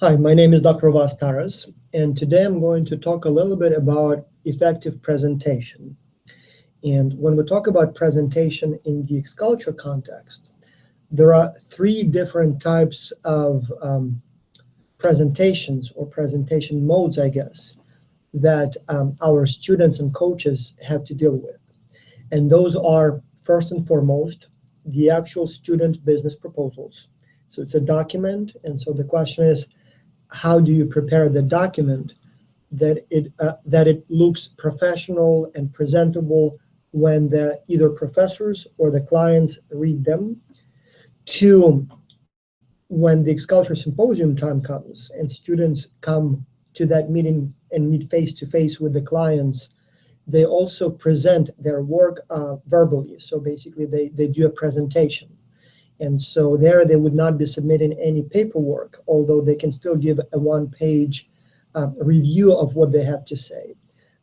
Hi, my name is Dr. Vas Taras, and today I'm going to talk a little bit about effective presentation. And when we talk about presentation in the X-Culture context, there are three different types of presentations or presentation modes, I guess, that our students and coaches have to deal with. And those are, first and foremost, the actual student business proposals. So it's a document, and so the question is, how do you prepare the document that it looks professional and presentable when the either professors or the clients read them? Two, when the X-Culture Symposium time comes and students come to that meeting and meet face to face with the clients, they also present their work verbally. So basically, they do a presentation. And so there they would not be submitting any paperwork, although they can still give a one-page review of what they have to say.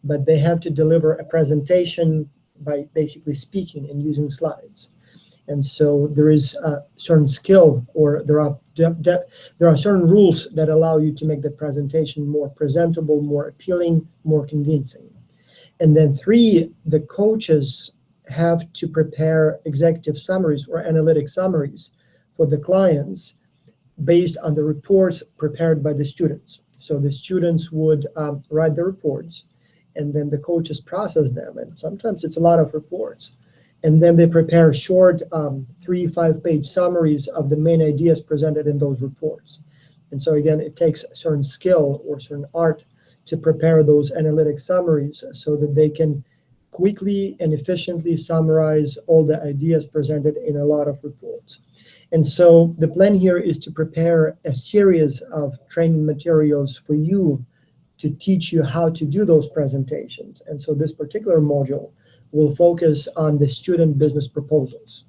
But they have to deliver a presentation by basically speaking and using slides. And so there is a certain skill, or there are certain rules that allow you to make the presentation more presentable, more appealing, more convincing. And then three, the coaches have to prepare executive summaries or analytic summaries for the clients based on the reports prepared by the students. So the students would write the reports, and then the coaches process them. And sometimes it's a lot of reports. And then they prepare short 3-5 page summaries of the main ideas presented in those reports. And so again, it takes a certain skill or certain art to prepare those analytic summaries so that they can quickly and efficiently summarize all the ideas presented in a lot of reports. And so the plan here is to prepare a series of training materials for you to teach you how to do those presentations. And so this particular module will focus on the student business proposals.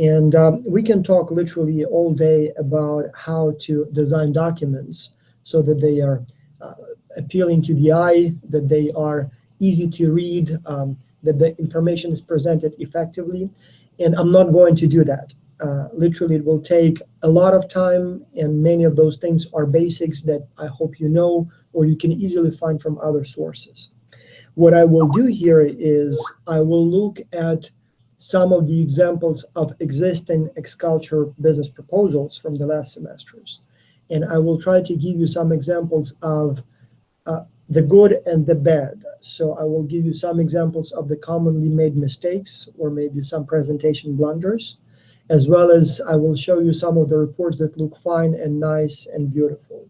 And we can talk literally all day about how to design documents so that they are appealing to the eye, that they are easy to read, that the information is presented effectively. And I'm not going to do that. Literally, it will take a lot of time, and many of those things are basics that I hope you know, or you can easily find from other sources. What I will do here is I will look at some of the examples of existing X-Culture business proposals from the last semesters. And I will try to give you some examples of the good and the bad. So I will give you some examples of the commonly made mistakes or maybe some presentation blunders, as well as I will show you some of the reports that look fine and nice and beautiful.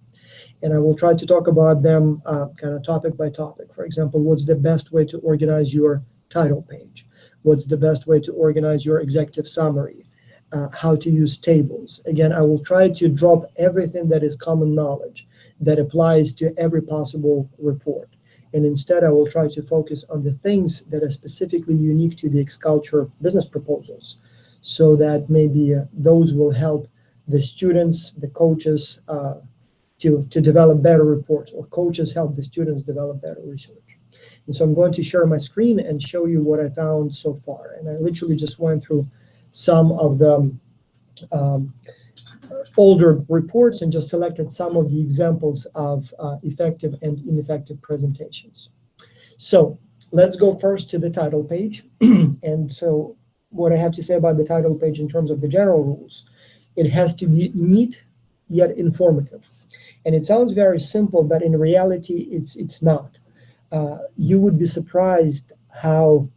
And I will try to talk about them kind of topic by topic. For example, what's the best way to organize your title page? What's the best way to organize your executive summary? How to use tables. Again, I will try to drop everything that is common knowledge that applies to every possible report. And instead, I will try to focus on the things that are specifically unique to the X-Culture business proposals, so that maybe those will help the students, the coaches, to develop better reports, or coaches help the students develop better research. And so I'm going to share my screen and show you what I found so far. And I literally just went through some of the older reports and just selected some of the examples of effective and ineffective presentations. So let's go first to the title page. And so what I have to say about the title page in terms of the general rules, it has to be neat yet informative. And it sounds very simple, but in reality, it's not. You would be surprised how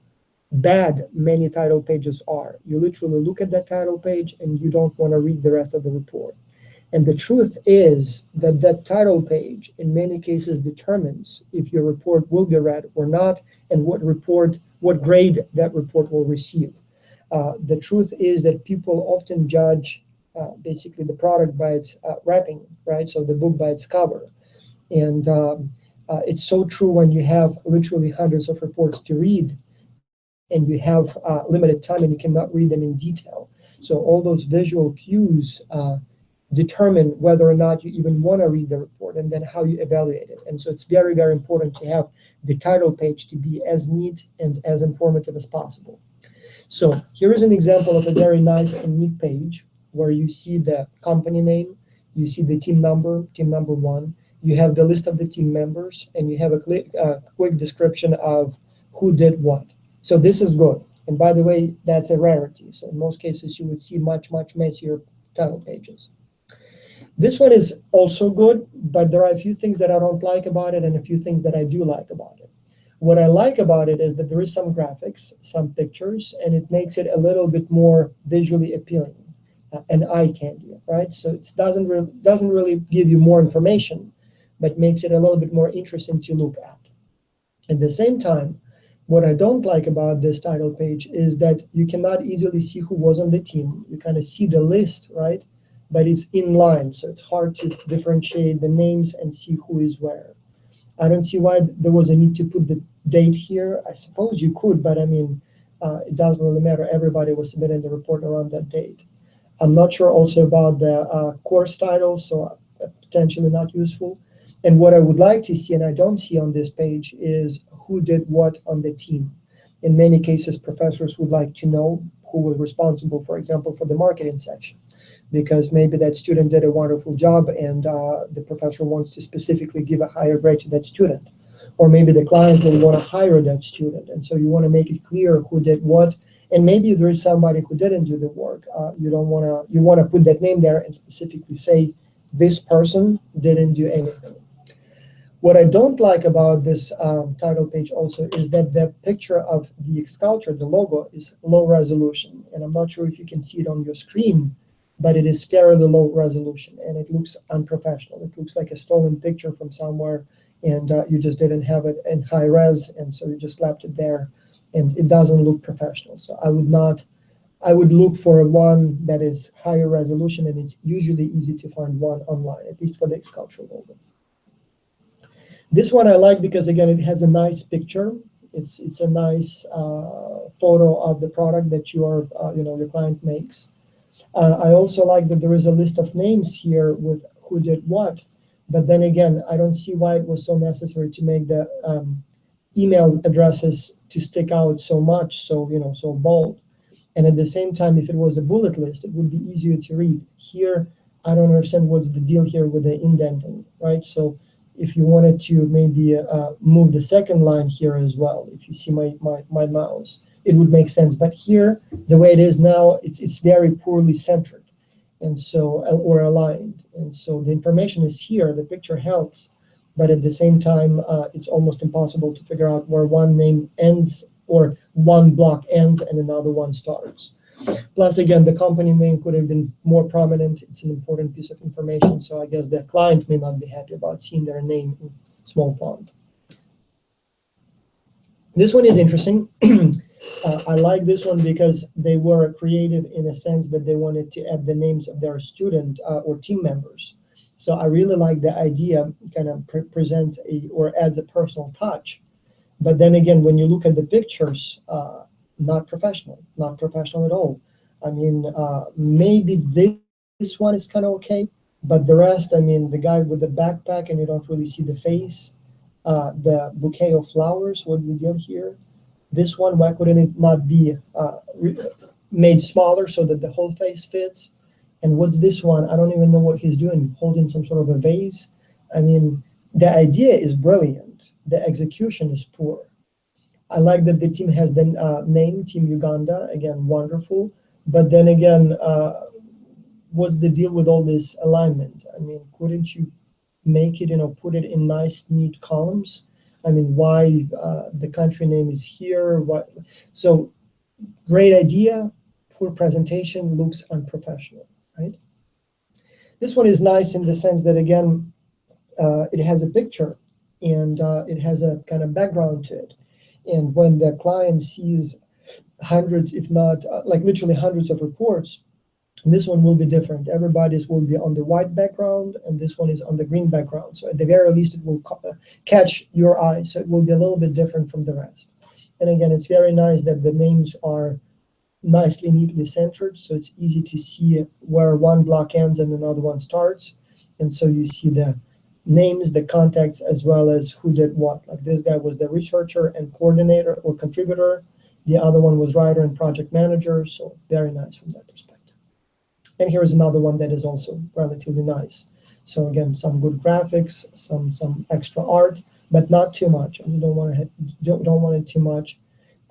bad many title pages are. You literally look at that title page and you don't want to read the rest of the report. And the truth is that that title page in many cases determines if your report will be read or not, and what grade that report will receive. The truth is that people often judge basically the product by its wrapping, right? So the book by its cover. And it's so true when you have literally hundreds of reports to read and you have limited time and you cannot read them in detail. So all those visual cues determine whether or not you even want to read the report, and then how you evaluate it. And so it's very, very important to have the title page to be as neat and as informative as possible. So here is an example of a very nice and neat page where you see the company name, You see the team number one. You have the list of the team members, and you have a quick description of who did what. So this is good. And by the way, that's a rarity. So in most cases, you would see much, much messier title pages. This one is also good, but there are a few things that I don't like about it and a few things that I do like about it. What I like about it is that there is some graphics, some pictures, and it makes it a little bit more visually appealing and eye candy, right? So it doesn't really give you more information, but makes it a little bit more interesting to look at. At the same time, what I don't like about this title page is that you cannot easily see who was on the team. You kind of see the list, right? But it's in line, so it's hard to differentiate the names and see who is where. I don't see why there was a need to put the date here. I suppose you could, but I mean, it doesn't really matter. Everybody was submitting the report around that date. I'm not sure also about the course title, so potentially not useful. And what I would like to see, and I don't see on this page, is who did what on the team. In many cases, professors would like to know who was responsible, for example, for the marketing section, because maybe that student did a wonderful job and the professor wants to specifically give a higher grade to that student. Or maybe the client will want to hire that student, and so you want to make it clear who did what. And maybe there is somebody who didn't do the work. You want to put that name there and specifically say this person didn't do anything. What I don't like about this title page also is that the picture of the sculpture, the logo, is low resolution. And I'm not sure if you can see it on your screen, but it is fairly low resolution and it looks unprofessional. It looks like a stolen picture from somewhere and you just didn't have it in high res, and so you just slapped it there and it doesn't look professional. So I would look for one that is higher resolution, and it's usually easy to find one online, at least for the sculpture logo. This one I like because, again, it has a nice picture. It's a nice photo of the product that your client makes. I also like that there is a list of names here with who did what. But then again, I don't see why it was so necessary to make the email addresses to stick out so much, so bold. And at the same time, if it was a bullet list, it would be easier to read. Here, I don't understand what's the deal here with the indenting, right? So if you wanted to maybe move the second line here as well, if you see my mouse, it would make sense. But here, the way it is now, it's very poorly centered, and so or aligned. And so the information is here, the picture helps, but at the same time, it's almost impossible to figure out where one name ends or one block ends and another one starts. Plus, again, the company name could have been more prominent. It's an important piece of information, so I guess the client may not be happy about seeing their name in small font. This one is interesting. I like this one because they were creative in a sense that they wanted to add the names of their student or team members. So I really like the idea, kind of presents or adds a personal touch. But then again, when you look at the pictures, not professional at all. I mean, maybe this one is kind of okay, but the rest, I mean, the guy with the backpack and you don't really see the face, the bouquet of flowers, what's the deal here? This one, why couldn't it not be made smaller so that the whole face fits? And what's this one? I don't even know what he's doing, holding some sort of a vase. I mean, the idea is brilliant. The execution is poor. I like that the team has the name, Team Uganda, again, wonderful. But then again, what's the deal with all this alignment? I mean, couldn't you make it, put it in nice, neat columns? I mean, why the country name is here? So great idea, poor presentation, looks unprofessional, right? This one is nice in the sense that, again, it has a picture and it has a kind of background to it. And when the client sees hundreds, if not like literally hundreds of reports, this one will be different. Everybody's will be on the white background, and this one is on the green background. So at the very least, it will catch your eye. So it will be a little bit different from the rest. And again, it's very nice that the names are nicely, neatly centered. So it's easy to see where one block ends and another one starts. And so you see the names, the contacts, as well as who did what. Like this guy was the researcher and coordinator or contributor. The other one was writer and project manager. So very nice from that perspective. And here's another one that is also relatively nice. So again, some good graphics, some extra art, but not too much. And you don't want it too much.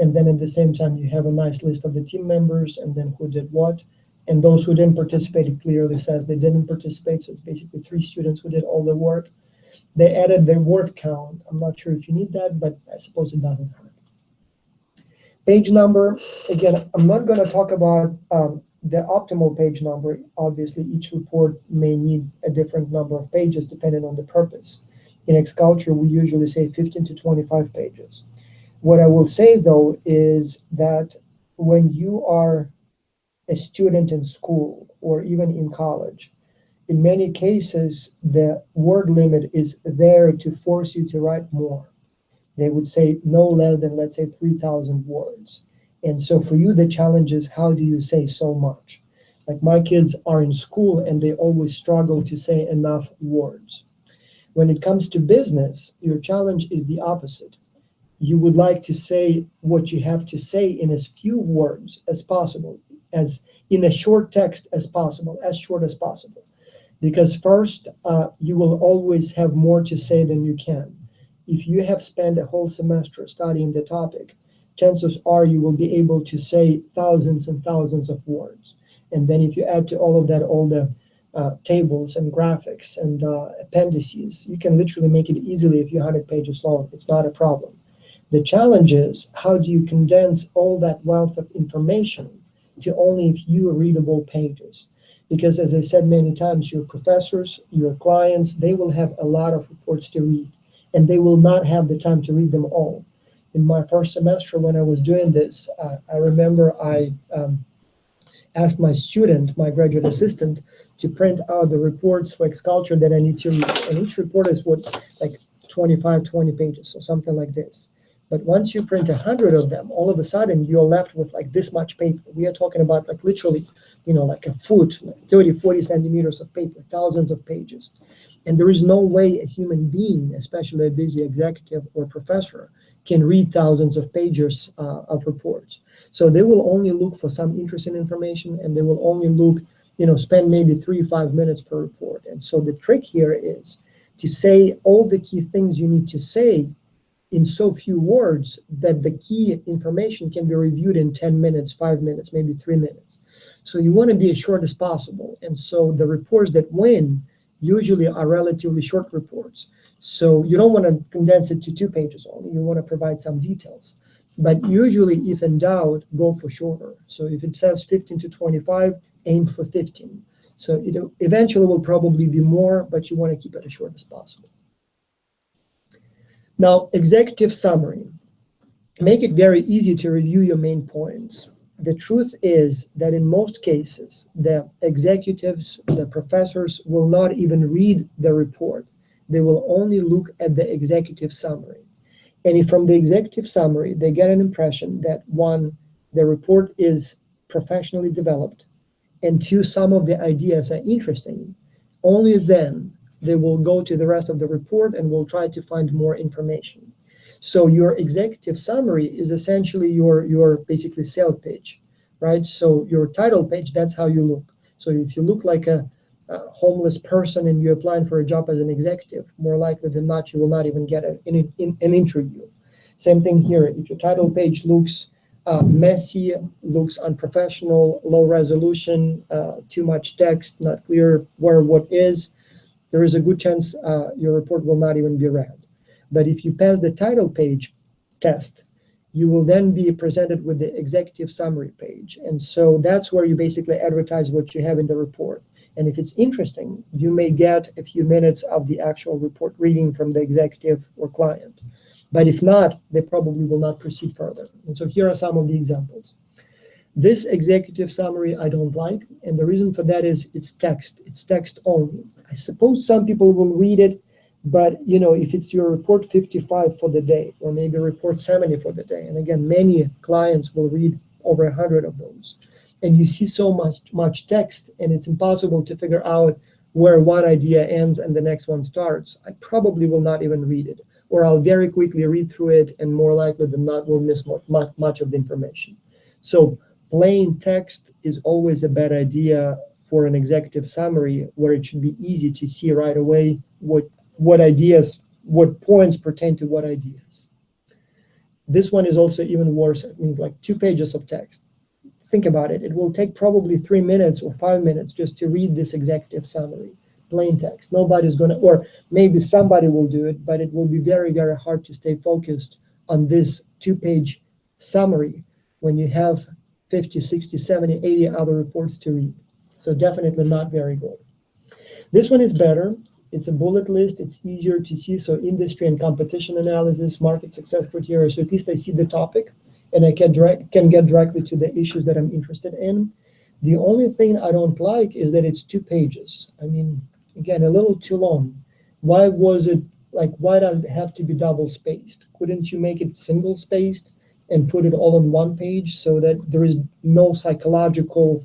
And then at the same time, you have a nice list of the team members and then who did what. And those who didn't participate, it clearly says they didn't participate. So it's basically 3 students who did all the work. They added their word count. I'm not sure if you need that, but I suppose it doesn't hurt. Page number, again, I'm not going to talk about the optimal page number. Obviously, each report may need a different number of pages depending on the purpose. In Xculture, we usually say 15 to 25 pages. What I will say, though, is that when you are a student in school or even in college, in many cases, the word limit is there to force you to write more. They would say no less than, let's say, 3,000 words. And so for you, the challenge is, how do you say so much? Like my kids are in school and they always struggle to say enough words. When it comes to business, your challenge is the opposite. You would like to say what you have to say in as few words as possible, as in a short text as possible, as short as possible. Because first, you will always have more to say than you can. If you have spent a whole semester studying the topic, chances are you will be able to say thousands and thousands of words. And then if you add to all of that, all the tables and graphics and appendices, you can literally make it easily a few hundred pages long. It's not a problem. The challenge is, how do you condense all that wealth of information to only a few readable pages? Because as I said many times, your professors, your clients, they will have a lot of reports to read, and they will not have the time to read them all. In my first semester when I was doing this, I remember I asked my student, my graduate assistant, to print out the reports for Xculture that I need to read. And each report is like 25, 20 pages or something like this. But once you print 100 of them, all of a sudden you're left with like this much paper. We are talking about like literally, like a foot, 30, 40 centimeters of paper, thousands of pages. And there is no way a human being, especially a busy executive or professor, can read thousands of pages of reports. So they will only look for some interesting information, and they will only look, spend maybe 3-5 minutes per report. And so the trick here is to say all the key things you need to say in so few words that the key information can be reviewed in 10 minutes, 5 minutes, maybe 3 minutes. So you want to be as short as possible. And so the reports that win usually are relatively short reports. So you don't want to condense it to 2 pages only. You want to provide some details. But usually, if in doubt, go for shorter. So if it says 15 to 25, aim for 15. So it eventually will probably be more, but you want to keep it as short as possible. Now, executive summary. Make it very easy to review your main points. The truth is that in most cases, the executives, the professors will not even read the report. They will only look at the executive summary. And if from the executive summary, they get an impression that 1, the report is professionally developed, and 2, some of the ideas are interesting, only then they will go to the rest of the report and will try to find more information. So your executive summary is essentially your basically sales page, right? So your title page, that's how you look. So if you look like a homeless person and you're applying for a job as an executive, more likely than not, you will not even get an interview. Same thing here. If your title page looks messy, looks unprofessional, low resolution, too much text, not clear where what is, there is a good chance your report will not even be read. But if you pass the title page test, you will then be presented with the executive summary page. And so that's where you basically advertise what you have in the report. And if it's interesting, you may get a few minutes of the actual report reading from the executive or client. But if not, they probably will not proceed further. And so here are some of the examples. This executive summary I don't like, and the reason for that is it's text only. I suppose some people will read it, but if it's your report 55 for the day, or maybe report 70 for the day, and again, many clients will read over 100 of those, and you see so much text, and it's impossible to figure out where one idea ends and the next one starts, I probably will not even read it, or I'll very quickly read through it, and more likely than not will miss much of the information. So plain text is always a bad idea for an executive summary where it should be easy to see right away what ideas, what points pertain to what ideas. This one is also even worse. I mean, like 2 pages of text. Think about it. It will take probably 3 minutes or 5 minutes just to read this executive summary, plain text. Nobody's going to, or maybe somebody will do it, but it will be very, very hard to stay focused on this 2-page summary when you have 50, 60, 70, 80 other reports to read. So definitely not very good. This one is better. It's a bullet list. It's easier to see. So industry and competition analysis, market success criteria. So at least I see the topic and I can get directly to the issues that I'm interested in. The only thing I don't like is that it's 2 pages. I mean, again, a little too long. Why was it like, why does it have to be double spaced? Couldn't you make it single spaced and put it all on 1 page so that there is no psychological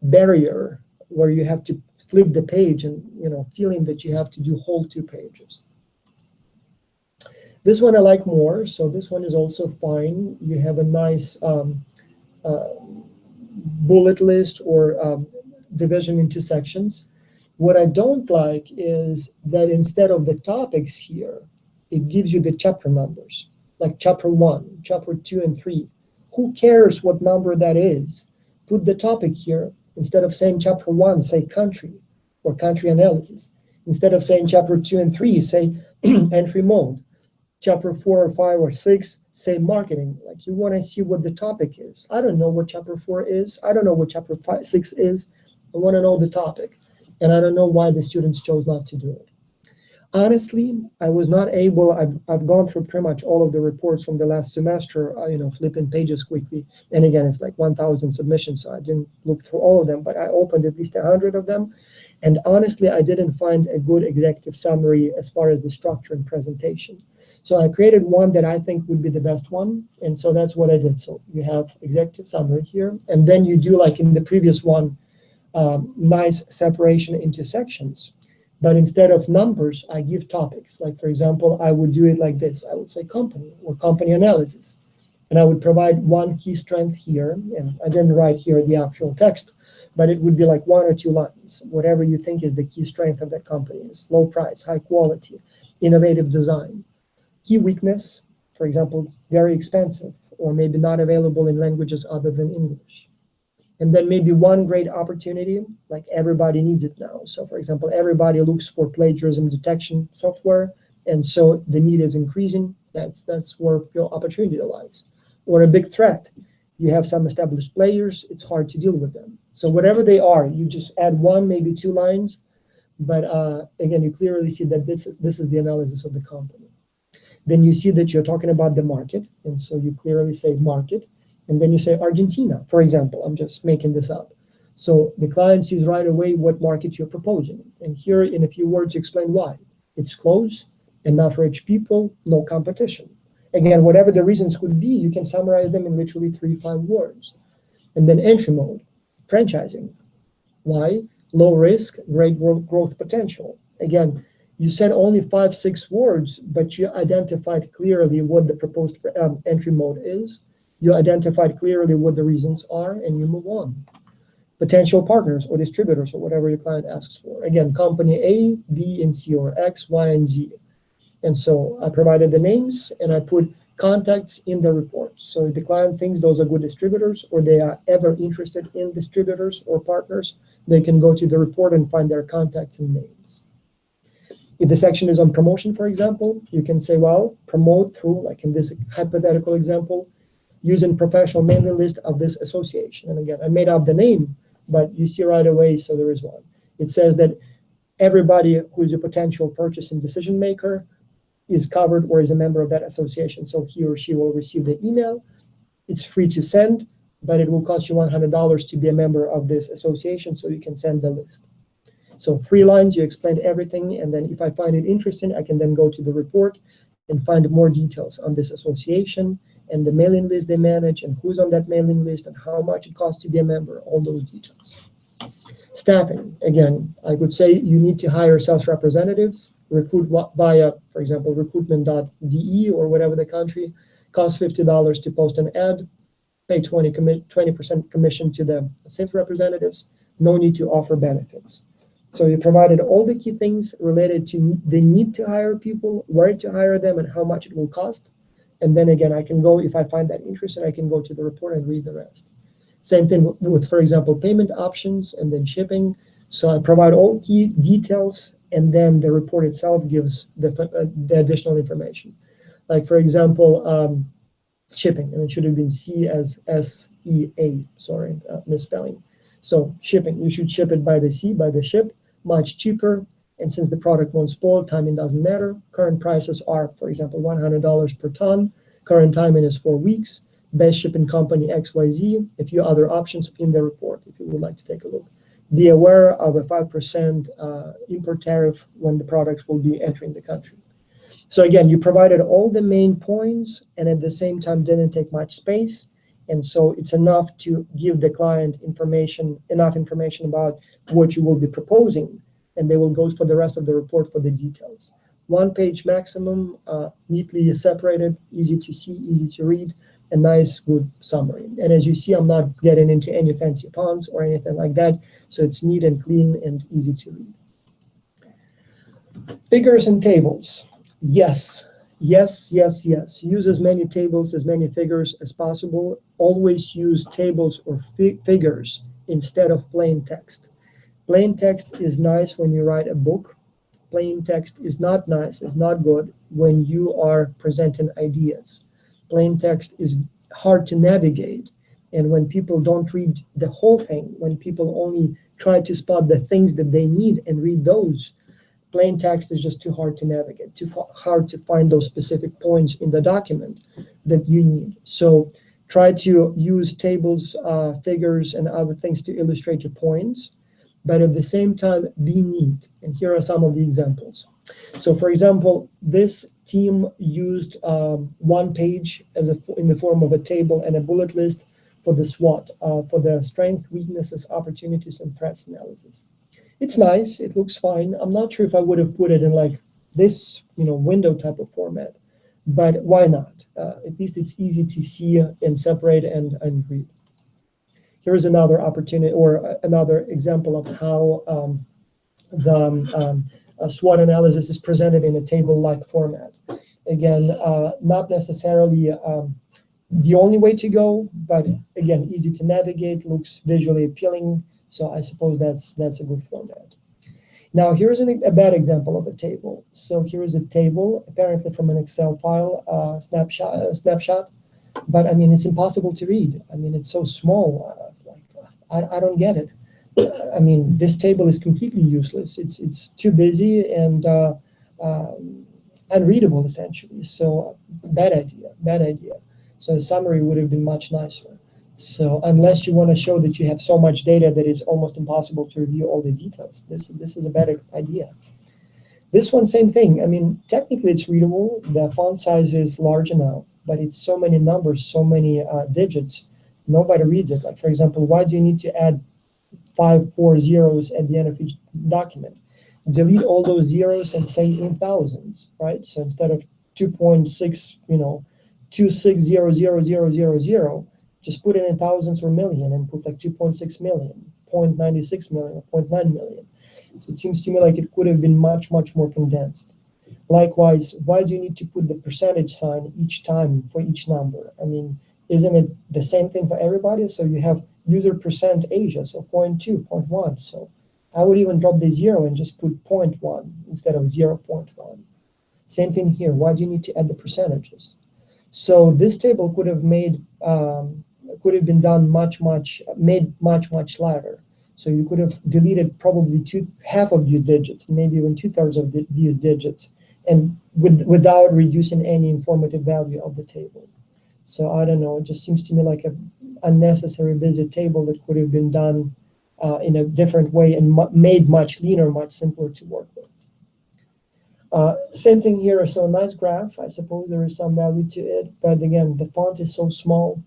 barrier where you have to flip the page and, you know, feeling that you have to do whole 2 pages. This one I like more. So this one is also fine. You have a nice bullet list or division into sections. What I don't like is that instead of the topics here, it gives you the chapter numbers, like chapter 1, chapter 2, and 3. Who cares what number that is? Put the topic here. Instead of saying chapter 1, say country or country analysis. Instead of saying chapter 2 and 3, say entry mode. Chapter 4 or 5 or 6, say marketing. Like, you want to see what the topic is. I don't know what chapter 4 is. I don't know what chapter 6 is. I want to know the topic. And I don't know why the students chose not to do it. Honestly, I was not able, I've gone through pretty much all of the reports from the last semester, flipping pages quickly. And again, it's like 1,000 submissions, so I didn't look through all of them, but I opened at least 100 of them. And honestly, I didn't find a good executive summary as far as the structure and presentation. So I created one that I think would be the best one. And so that's what I did. So you have executive summary here, and then you do, like in the previous one, nice separation into sections. But instead of numbers, I give topics. Like, for example, I would do it like this. I would say company or company analysis. And I would provide one key strength here. And I didn't write here the actual text, but it would be like 1 or 2 lines. Whatever you think is the key strength of that company is low price, high quality, innovative design. Key weakness, for example, very expensive, or maybe not available in languages other than English. And then maybe one great opportunity, like everybody needs it now. So for example, everybody looks for plagiarism detection software, and so the need is increasing. That's where your opportunity lies. Or a big threat. You have some established players, it's hard to deal with them. So whatever they are, you just add 1, maybe 2 lines, but again, you clearly see that this is the analysis of the company. Then you see that you're talking about the market, and so you clearly say market. And then you say Argentina, for example. I'm just making this up. So the client sees right away what market you're proposing. And here, in a few words, you explain why. It's close, enough rich people, no competition. Again, whatever the reasons could be, you can summarize them in literally 3-5 words. And then entry mode, franchising. Why? Low risk, great growth potential. Again, you said only 5-6 words, but you identified clearly what the proposed entry mode is. You identified clearly what the reasons are, and you move on. Potential partners or distributors or whatever your client asks for. Again, company A, B, and C, or X, Y, and Z. And so I provided the names, and I put contacts in the report. So if the client thinks those are good distributors, or they are ever interested in distributors or partners, they can go to the report and find their contacts and names. If the section is on promotion, for example, you can say, well, promote through, like in this hypothetical example, using professional mailing list of this association. And again, I made up the name, but you see right away, so there is one. It says that everybody who is a potential purchasing decision maker is covered or is a member of that association. So he or she will receive the email. It's free to send, but it will cost you $100 to be a member of this association, so you can send the list. So 3 lines, you explained everything, and then if I find it interesting, I can then go to the report and find more details on this association and the mailing list they manage and who's on that mailing list and how much it costs to be a member, all those details. Staffing, again, I would say you need to hire sales representatives, recruit via, for example, recruitment.de or whatever the country, costs $50 to post an ad, pay 20% commission to the sales representatives, No need to offer benefits. So you provided all the key things related to the need to hire people, where to hire them, and how much it will cost. And then again, I can go, if I find that interesting, I can go to the report and read the rest. Same thing with, for example, payment options and then shipping. So I provide all key details, and then the report itself gives the additional information. Like, for example, shipping, and it should have been C as S-E-A, sorry, misspelling. So shipping, you should ship it by the sea, by the ship, much cheaper. And since the product won't spoil, timing doesn't matter. Current prices are, for example, $100 per ton. Current timing is 4 weeks. Best shipping company XYZ. A few other options in the report if you would like to take a look. Be aware of a 5% import tariff when the products will be entering the country. So again, you provided all the main points and at the same time didn't take much space. And so it's enough to give the client enough information about what you will be proposing, and they will go for the rest of the report for the details. 1 page maximum, neatly separated, easy to see, easy to read, a nice, good summary. And as you see, I'm not getting into any fancy fonts or anything like that, so it's neat and clean and easy to read. Figures and tables. Yes. Yes. Use as many tables, as many figures as possible. Always use tables or figures instead of plain text. Plain text is nice when you write a book. Plain text is not nice, is not good when you are presenting ideas. Plain text is hard to navigate. And when people don't read the whole thing, when people only try to spot the things that they need and read those, plain text is just too hard to navigate, too hard to find those specific points in the document that you need. So try to use tables, figures, and other things to illustrate your points, but at the same time, be neat. And here are some of the examples. So for example, this team used 1 page in the form of a table and a bullet list for the SWOT, for the strengths, weaknesses, opportunities, and threats analysis. It's nice. It looks fine. I'm not sure if I would have put it in like this, window type of format, but why not? At least it's easy to see and separate and read. Here's another opportunity or another example of how the SWOT analysis is presented in a table-like format. Again, not necessarily the only way to go, but again, easy to navigate, looks visually appealing. So I suppose that's a good format. Now here's a bad example of a table. So here is a table, apparently from an Excel file snapshot, but I mean it's impossible to read. I mean it's so small. I don't get it. I mean this table is completely useless. It's too busy and unreadable essentially. So bad idea. So a summary would have been much nicer. So unless you want to show that you have so much data that it's almost impossible to review all the details, this is a better idea. This one, same thing. I mean, technically it's readable. The font size is large enough, but it's so many numbers, so many digits, nobody reads it. Like, for example, why do you need to add 5, 4 zeros at the end of each document? Delete all those zeros and say in thousands, right? So instead of 2.6, 2600000, just put it in thousands or million and put like 2.6 million, 0.96 million, or 0.9 million. So it seems to me like it could have been much, much more condensed. Likewise, why do you need to put the percentage sign each time for each number? I mean, isn't it the same thing for everybody? So you have user percent Asia, so 0.2, 0.1. So I would even drop the 0 and just put 0.1 instead of 0.1. Same thing here. Why do you need to add the percentages? So this table could have been done much lighter. So you could have deleted probably half of these digits, maybe even 2/3 of these digits, and without reducing any informative value of the table. So I don't know. It just seems to me like an unnecessary busy table that could have been done in a different way and made much leaner, much simpler to work with. Same thing here. So a nice graph. I suppose there is some value to it, but again, the font is so small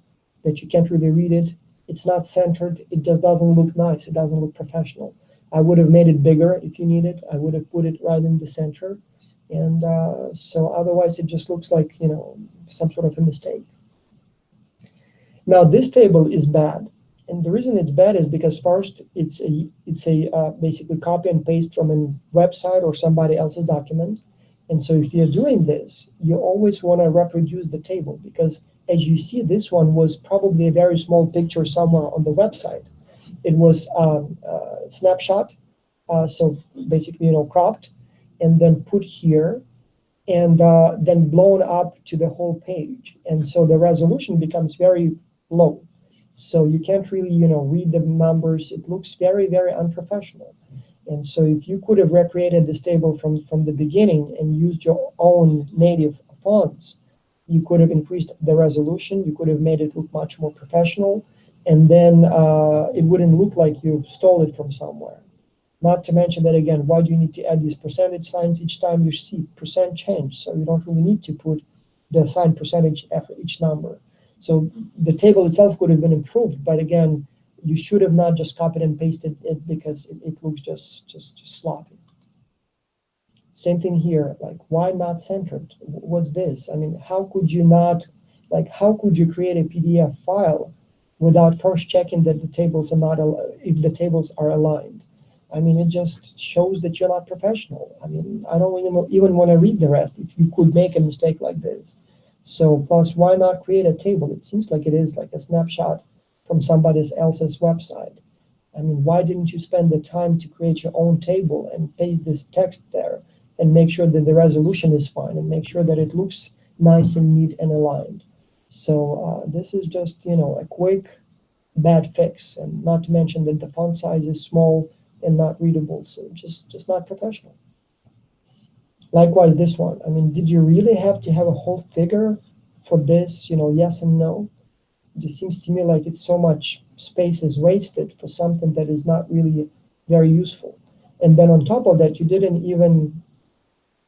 that you can't really read it. It's not centered. It just doesn't look nice. It doesn't look professional. I would have made it bigger if you need it. I would have put it right in the center. And so otherwise it just looks like, some sort of a mistake. Now this table is bad. And the reason it's bad is because first it's a basically copy and paste from a website or somebody else's document. And so if you're doing this, you always want to reproduce the table because as you see, this one was probably a very small picture somewhere on the website. It was snapshot, so basically, cropped and then put here and then blown up to the whole page. And so the resolution becomes very low. So you can't really, read the numbers. It looks very, very unprofessional. And so if you could have recreated this table from the beginning and used your own native fonts, you could have increased the resolution. You could have made it look much more professional. And then it wouldn't look like you stole it from somewhere. Not to mention that, again, why do you need to add these percentage signs each time you see percent change? So you don't really need to put the sign percentage after each number. So the table itself could have been improved, but again, you should have not just copied and pasted it because it looks just sloppy. Same thing here, like why not centered? What's this? I mean, how could you create a PDF file without first checking that the tables are not, if the tables are aligned? I mean, it just shows that you're not professional. I mean, I don't even want to read the rest if you could make a mistake like this. So plus, why not create a table? It seems like it is like a snapshot from somebody else's website. I mean, why didn't you spend the time to create your own table and paste this text there and make sure that the resolution is fine and make sure that it looks nice and neat and aligned? So this is just, a quick bad fix, and not to mention that the font size is small and not readable, so just not professional. Likewise, this one. I mean, did you really have to have a whole figure for this, yes and no? It just seems to me like it's so much space is wasted for something that is not really very useful. And then on top of that, you didn't even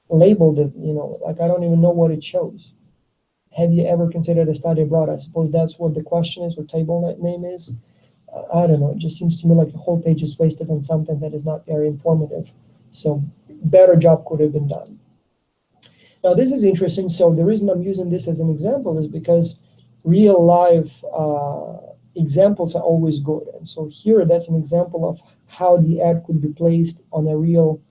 label it, like I don't even know what it shows. Have you ever considered a study abroad? I suppose that's what the question is, or table name is. I don't know. It just seems to me like a whole page is wasted on something that is not very informative. So better job could have been done. Now this is interesting. So the reason I'm using this as an example is because real life examples are always good. And so here that's an example of how the ad could be placed on a real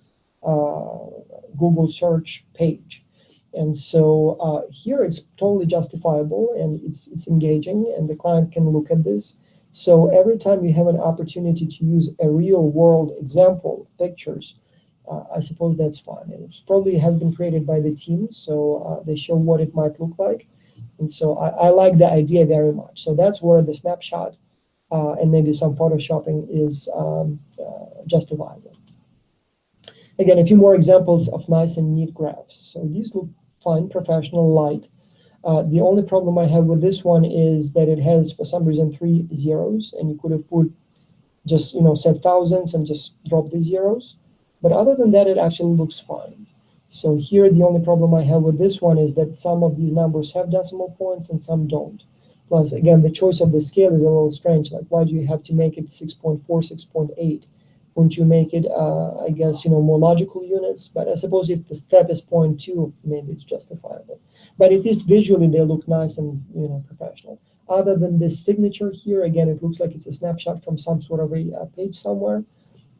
Google search page. And so here it's totally justifiable and it's engaging and the client can look at this. So every time you have an opportunity to use a real world example, pictures, I suppose that's fine. And it probably has been created by the team, so they show what it might look like. And so I like the idea very much. So that's where the snapshot and maybe some photoshopping is justifiable. Again, a few more examples of nice and neat graphs. So these look fine, professional, light. The only problem I have with this one is that it has, for some reason, 3 zeros, and you could have put just, set thousands and just drop the zeros. But other than that, it actually looks fine. So here, the only problem I have with this one is that some of these numbers have decimal points and some don't. Plus, again, the choice of the scale is a little strange. Like, why do you have to make it 6.4, 6.8? Wouldn't you make it, I guess, more logical units? But I suppose if the step is 0.2, maybe it's justifiable. But at least visually, they look nice and, professional. Other than this signature here, again, it looks like it's a snapshot from some sort of a page somewhere.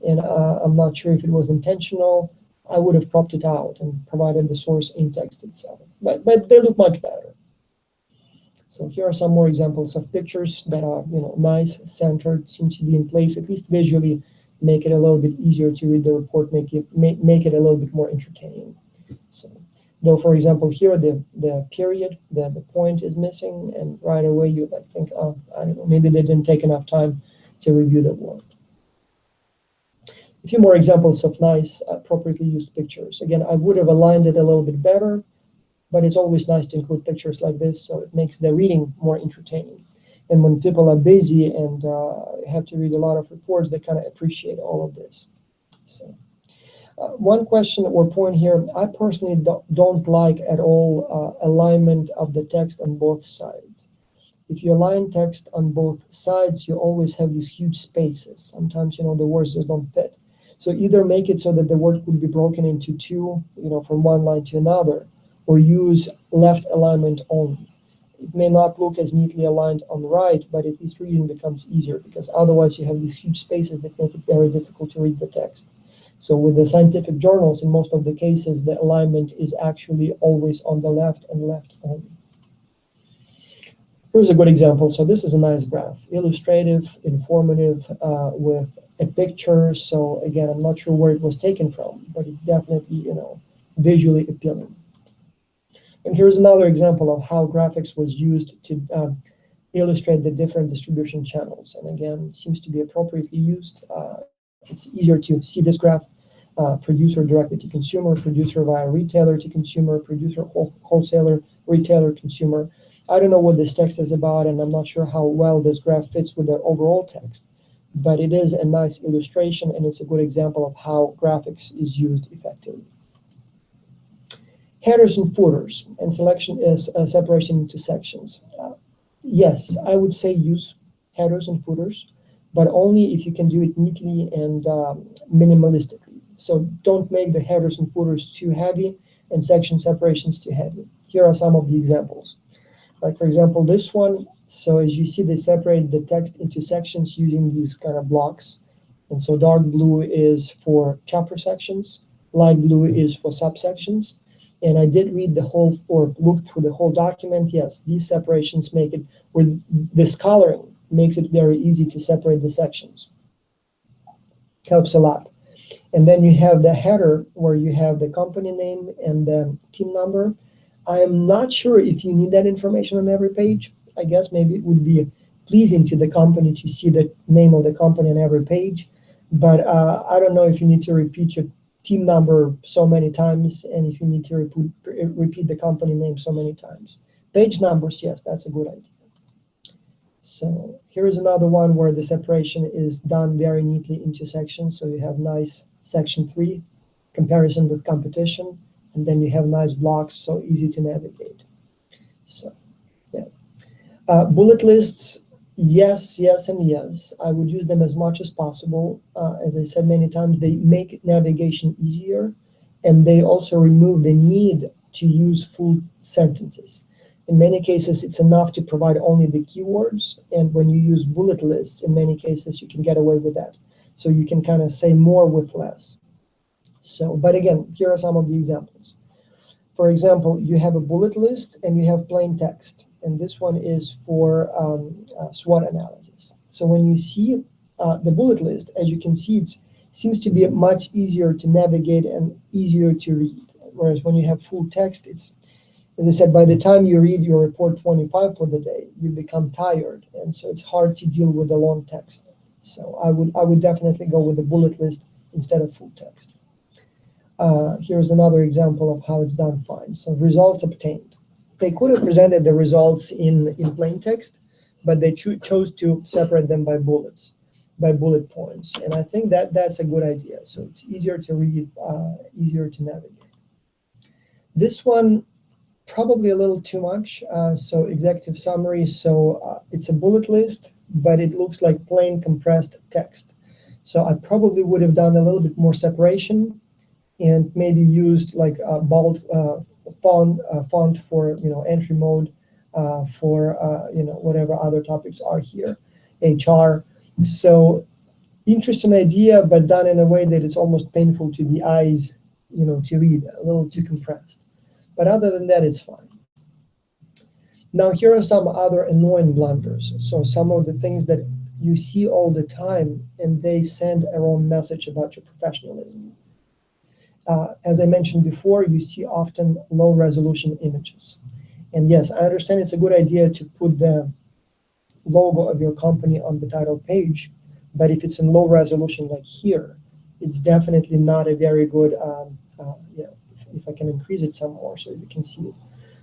And I'm not sure if it was intentional. I would have cropped it out and provided the source in text itself. But they look much better. So here are some more examples of pictures that are, nice, centered, seem to be in place, at least visually, make it a little bit easier to read the report, make it a little bit more entertaining. So, though, for example, here the period, the point is missing, and right away you think, oh, I don't know, maybe they didn't take enough time to review the work. A few more examples of nice, appropriately used pictures. Again, I would have aligned it a little bit better, but it's always nice to include pictures like this, so it makes the reading more entertaining. And when people are busy and have to read a lot of reports, they kind of appreciate all of this. So, one question or point here, I personally don't like at all alignment of the text on both sides. If you align text on both sides, you always have these huge spaces. Sometimes, the words just don't fit. So either make it so that the word could be broken into two, from one line to another, or use left alignment only. It may not look as neatly aligned on the right, but at least reading becomes easier, because otherwise you have these huge spaces that make it very difficult to read the text. So with the scientific journals, in most of the cases, the alignment is actually always on the left and left only. Here's a good example. So this is a nice graph, illustrative, informative, with a picture. So again, I'm not sure where it was taken from, but it's definitely, visually appealing. And here's another example of how graphics was used to illustrate the different distribution channels. And again, it seems to be appropriately used. It's easier to see this graph. Producer directly to consumer, producer via retailer to consumer, producer wholesaler, retailer, consumer. I don't know what this text is about, and I'm not sure how well this graph fits with the overall text, but it is a nice illustration, and it's a good example of how graphics is used effectively. Headers and footers, and selection is separation into sections. Yes, I would say use headers and footers, but only if you can do it neatly and minimalistically. So don't make the headers and footers too heavy and section separations too heavy. Here are some of the examples. Like, for example, this one. So as you see, they separate the text into sections using these kind of blocks. And so dark blue is for chapter sections, light blue is for subsections. And I did read the whole, or looked through the whole document. Yes, these separations make it, with this coloring makes it very easy to separate the sections. Helps a lot. And then you have the header where you have the company name and the team number. I am not sure if you need that information on every page. I guess maybe it would be pleasing to the company to see the name of the company on every page. But I don't know if you need to repeat your team number so many times, and if you need to repeat the company name so many times. Page numbers, yes, that's a good idea. So here is another one where the separation is done very neatly into sections. So you have nice section 3, comparison with competition, and then you have nice blocks, so easy to navigate. So, yeah. Bullet lists, yes, yes, and yes. I would use them as much as possible. As I said many times, they make navigation easier, and they also remove the need to use full sentences. In many cases, it's enough to provide only the keywords, and when you use bullet lists, in many cases, you can get away with that. So you can kind of say more with less. So, but again, here are some of the examples. For example, you have a bullet list and you have plain text, and this one is for SWOT analysis. So when you see the bullet list, as you can see, it seems to be much easier to navigate and easier to read. Whereas when you have full text, it's, as I said, by the time you read your report 25 for the day, you become tired, and so it's hard to deal with the long text. So I would definitely go with the bullet list instead of full text. Here's another example of how it's done fine. So results obtained. They could have presented the results in plain text, but they chose to separate them by bullets, by bullet points. And I think that's a good idea. So it's easier to read, easier to navigate. This one, probably a little too much. So executive summary. So it's a bullet list, but it looks like plain compressed text. So I probably would have done a little bit more separation, and maybe used like a bold font for entry mode, for whatever other topics are here, HR. So interesting idea, but done in a way that it's almost painful to the eyes, to read, a little too compressed. But other than that, it's fine. Now here are some other annoying blunders. So some of the things that you see all the time, and they send a wrong message about your professionalism. As I mentioned before, you see often low resolution images. And yes, I understand it's a good idea to put the logo of your company on the title page, but if it's in low resolution like here, it's definitely not a very good, if I can increase it some more so you can see it.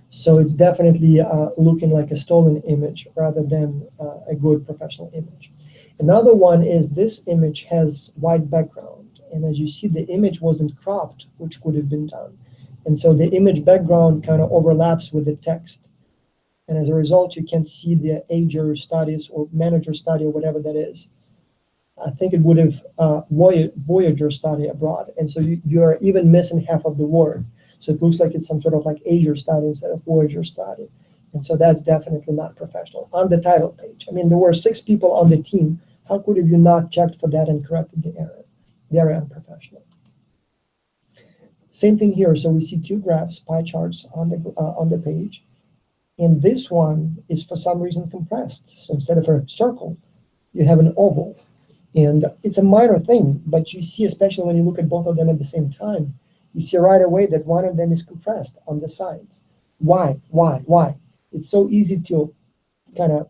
So it's definitely looking like a stolen image rather than a good professional image. Another one is this image has white background. And as you see, the image wasn't cropped, which could have been done. And so the image background kind of overlaps with the text. And as a result, you can see the Ager studies or manager study or whatever that is. I think it would have Voyager study abroad. And so you're even missing half of the word. So it looks like it's some sort of like Ager study instead of Voyager study. And so that's definitely not professional. On the title page, I mean, there were 6 people on the team. How could have you not checked for that and corrected the error? Very unprofessional. Same thing here. So we see 2 graphs, pie charts on the page. And this one is for some reason compressed. So instead of a circle, you have an oval. And it's a minor thing, but you see, especially when you look at both of them at the same time, you see right away that one of them is compressed on the sides. Why? It's so easy to kind of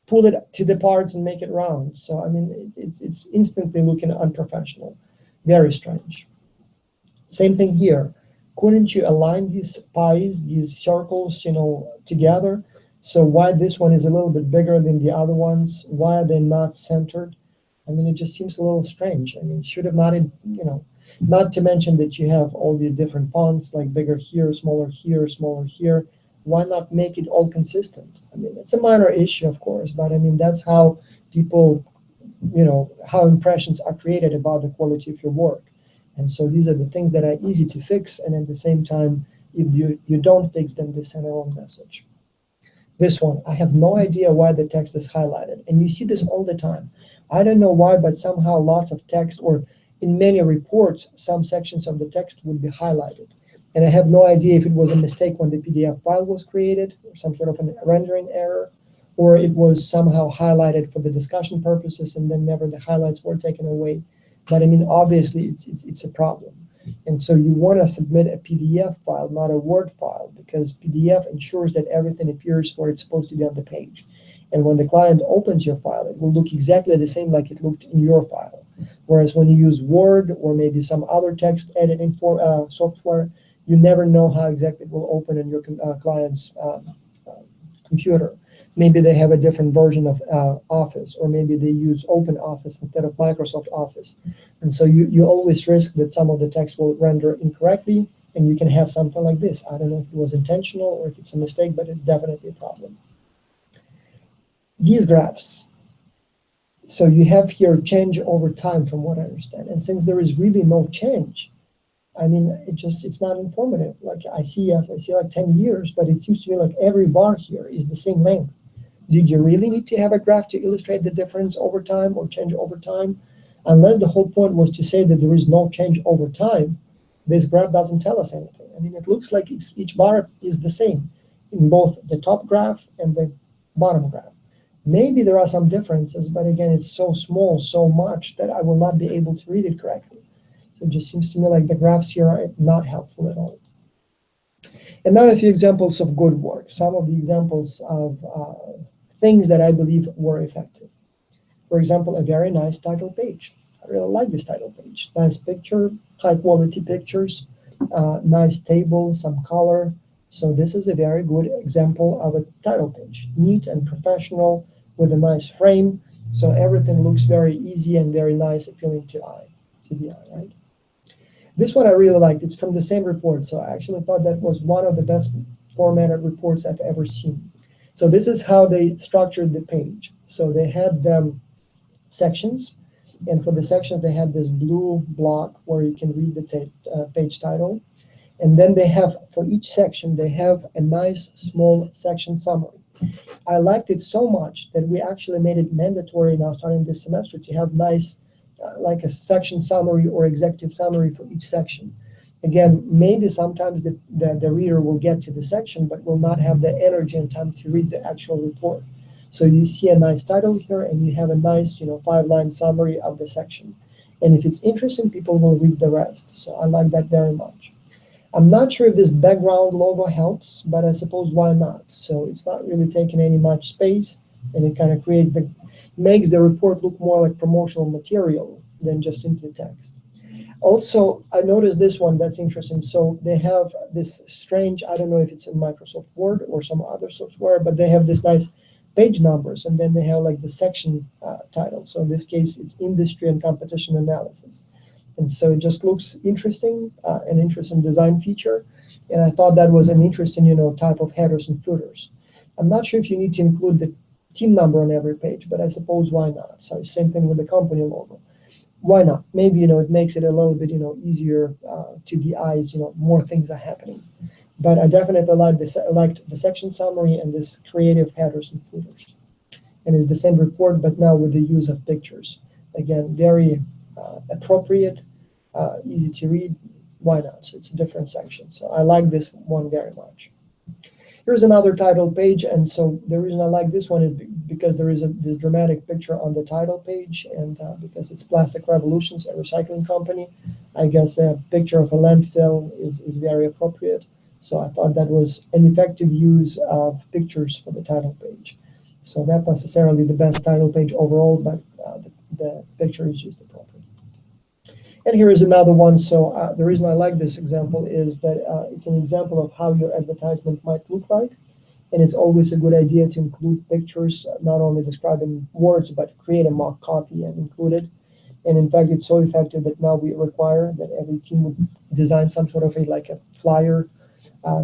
pull it to the parts and make it round. So, I mean, it's instantly looking unprofessional. Very strange. Same thing here. Couldn't you align these pies, these circles, together? So why this one is a little bit bigger than the other ones? Why are they not centered? I mean, it just seems a little strange. I mean, should have not, not to mention that you have all these different fonts, like bigger here, smaller here. Why not make it all consistent? I mean, it's a minor issue, of course, but I mean, that's how people, how impressions are created about the quality of your work. And so these are the things that are easy to fix. And at the same time, if you don't fix them, they send a wrong message. This one, I have no idea why the text is highlighted. And you see this all the time. I don't know why, but somehow lots of text, or in many reports, some sections of the text would be highlighted. And I have no idea if it was a mistake when the PDF file was created, or some sort of a rendering error, or it was somehow highlighted for the discussion purposes and then never the highlights were taken away. But I mean, obviously, it's a problem. And so you want to submit a PDF file, not a Word file, because PDF ensures that everything appears where it's supposed to be on the page. And when the client opens your file, it will look exactly the same like it looked in your file. Whereas when you use Word or maybe some other text editing software, you never know how exactly it will open in your client's computer. Maybe they have a different version of Office, or maybe they use Open Office instead of Microsoft Office. And so you always risk that some of the text will render incorrectly, and you can have something like this. I don't know if it was intentional or if it's a mistake, but it's definitely a problem. These graphs. So you have here change over time, from what I understand. And since there is really no change, I mean, it's not informative. Like I see like 10 years, but it seems to me like every bar here is the same length. Did you really need to have a graph to illustrate the difference over time or change over time? Unless the whole point was to say that there is no change over time, this graph doesn't tell us anything. I mean, it looks like each bar is the same in both the top graph and the bottom graph. Maybe there are some differences, but again, it's so small, so much that I will not be able to read it correctly. So it just seems to me like the graphs here are not helpful at all. And now a few examples of good work. Some of the examples of things that I believe were effective. For example, a very nice title page. I really like this title page. Nice picture, high quality pictures, nice table, some color. So this is a very good example of a title page. Neat and professional with a nice frame. So everything looks very easy and very nice, appealing to the eye, right? This one I really liked. It's from the same report. So I actually thought that was one of the best formatted reports I've ever seen. So this is how they structured the page. So they had sections, and for the sections they had this blue block where you can read the page title. And then they have, for each section, they have a nice small section summary. I liked it so much that we actually made it mandatory now starting this semester to have nice, like a section summary or executive summary for each section. Again, maybe sometimes the reader will get to the section, but will not have the energy and time to read the actual report. So you see a nice title here, and you have a nice, 5-line summary of the section. And if it's interesting, people will read the rest. So I like that very much. I'm not sure if this background logo helps, but I suppose why not? So it's not really taking any much space, and it kind of makes the report look more like promotional material than just simply text. Also, I noticed this one that's interesting. So they have this strange, I don't know if it's in Microsoft Word or some other software, but they have this nice page numbers, and then they have like the section title. So in this case, it's industry and competition analysis. And so it just looks interesting, an interesting design feature. And I thought that was an interesting, type of headers and footers. I'm not sure if you need to include the team number on every page, but I suppose why not? So same thing with the company logo. Why not? Maybe, it makes it a little bit, easier to the eyes, more things are happening. But I definitely liked the section summary and this creative headers and footers. And it's the same report, but now with the use of pictures. Again, very appropriate, easy to read. Why not? So it's a different section. So I like this one very much. Here's another title page, and so the reason I like this one is because there is this dramatic picture on the title page, and because it's Plastic Revolutions, a recycling company, I guess a picture of a landfill is very appropriate. So I thought that was an effective use of pictures for the title page. So not necessarily the best title page overall, but the picture is used appropriately. And here is another one. So the reason I like this example is that it's an example of how your advertisement might look like. And it's always a good idea to include pictures, not only describing words, but create a mock copy and include it. And in fact, it's so effective that now we require that every team would design some sort of a flyer.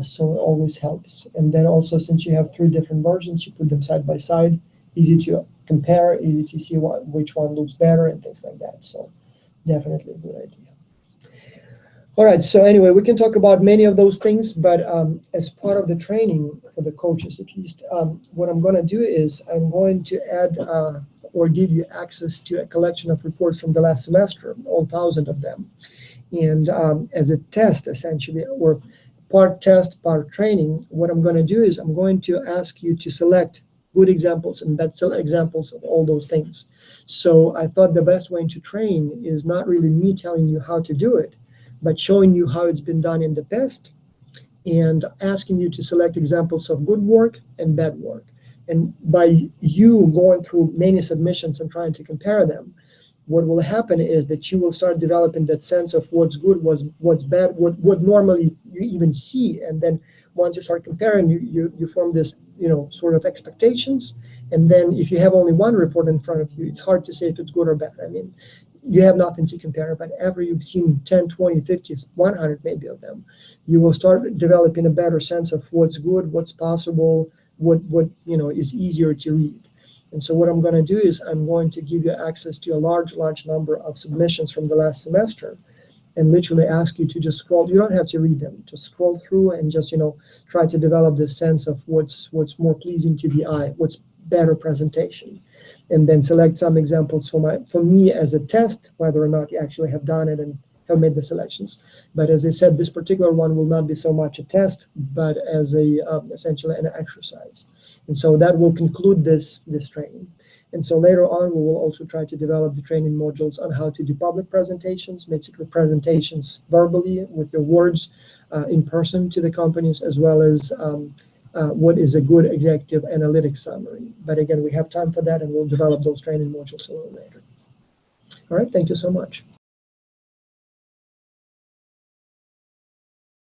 So it always helps. And then also, since you have 3 different versions, you put them side by side, easy to compare, easy to see which one looks better and things like that. So definitely a good idea. All right, so anyway, we can talk about many of those things, but as part of the training for the coaches, at least, what I'm going to do is I'm going to add or give you access to a collection of reports from the last semester, all 1,000 of them. And as a test, essentially, or part test, part training, what I'm going to do is I'm going to ask you to select good examples and bad examples of all those things. So I thought the best way to train is not really me telling you how to do it, but showing you how it's been done in the past and asking you to select examples of good work and bad work. And by you going through many submissions and trying to compare them, what will happen is that you will start developing that sense of what's good, what's bad, what normally you even see. And then once you start comparing, you form this, sort of expectations. And then if you have only one report in front of you, it's hard to say if it's good or bad. I mean, you have nothing to compare, but after you've seen 10, 20, 50, 100 maybe of them, you will start developing a better sense of what's good, what's possible, what is easier to read. And so what I'm going to do is I'm going to give you access to a large number of submissions from the last semester and literally ask you to just scroll. You don't have to read them. Just scroll through and just, try to develop this sense of what's more pleasing to the eye, what's better presentation. And then select some examples for me as a test, whether or not you actually have done it and have made the selections. But as I said, this particular one will not be so much a test, but as essentially an exercise. And so that will conclude this training. And so later on, we will also try to develop the training modules on how to do public presentations, basically presentations verbally with your words in person to the companies, as well as what is a good executive analytics summary. But again, we have time for that, and we'll develop those training modules a little later. All right, thank you so much.